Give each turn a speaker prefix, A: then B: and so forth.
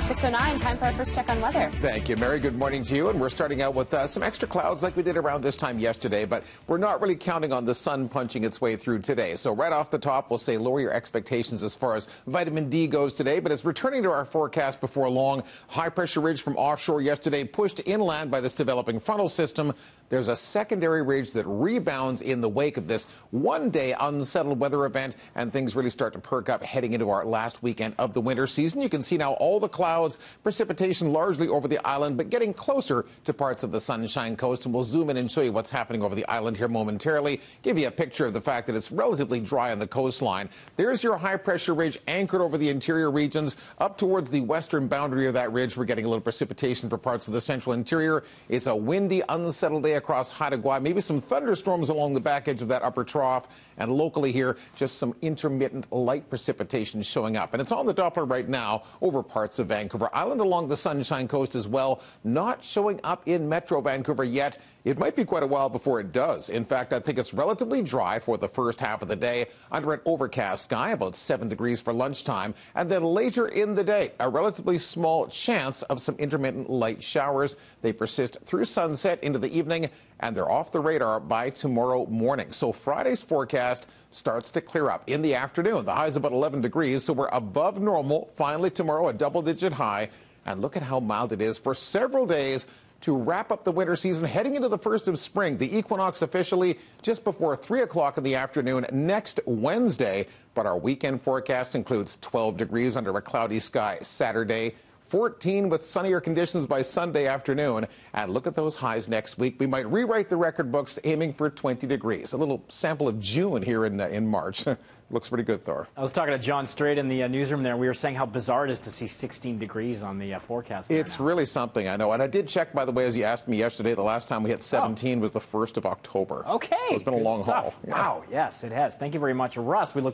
A: 6:09, time for our first check on weather.
B: Thank you, Mary. Good morning to you. And we're starting out with some extra clouds like we did around this time yesterday, but we're not really counting on the sun punching its way through today. So right off the top, we'll say lower your expectations as far as vitamin D goes today, but it's returning to our forecast before long. High pressure ridge from offshore yesterday pushed inland by this developing frontal system. There's a secondary ridge that rebounds in the wake of this one-day unsettled weather event, and things really start to perk up heading into our last weekend of the winter season. You can see now all the clouds, precipitation largely over the island, but getting closer to parts of the Sunshine Coast. And we'll zoom in and show you what's happening over the island here momentarily, give you a picture of the fact that it's relatively dry on the coastline. There's your high-pressure ridge anchored over the interior regions. Up towards the western boundary of that ridge, we're getting a little precipitation for parts of the central interior. It's a windy, unsettled day across Haida Gwaii. Maybe some thunderstorms along the back edge of that upper trough. And locally here, just some intermittent light precipitation showing up. And it's on the Doppler right now over parts of Vancouver Island along the Sunshine Coast as well. Not showing up in Metro Vancouver yet. It might be quite a while before it does. In fact, I think it's relatively dry for the first half of the day under an overcast sky, about 7 degrees for lunchtime. And then later in the day, a relatively small chance of some intermittent light showers. They persist through sunset into the evening, and they're off the radar by tomorrow morning. So Friday's forecast starts to clear up in the afternoon. The high's about 11 degrees, so we're above normal. Finally tomorrow, a double-digit high. And look at how mild it is for several days to wrap up the winter season, heading into the first of spring. The equinox officially just before 3 o'clock in the afternoon next Wednesday. But our weekend forecast includes 12 degrees under a cloudy sky Saturday, 14 with sunnier conditions by Sunday afternoon. And look at those highs next week. We might rewrite the record books, aiming for 20 degrees. A little sample of June here in March. Looks pretty good, Thor.
C: I was talking to John Strait in the newsroom there. We were saying how bizarre it is to see 16 degrees on the forecast.
B: It's really something, I know. And I did check, by the way, as you asked me yesterday, the last time we hit 17 was the 1st of October.
C: Okay.
B: So it's been a long haul.
C: Yeah. Wow, yes, it has. Thank you very much, Russ. We look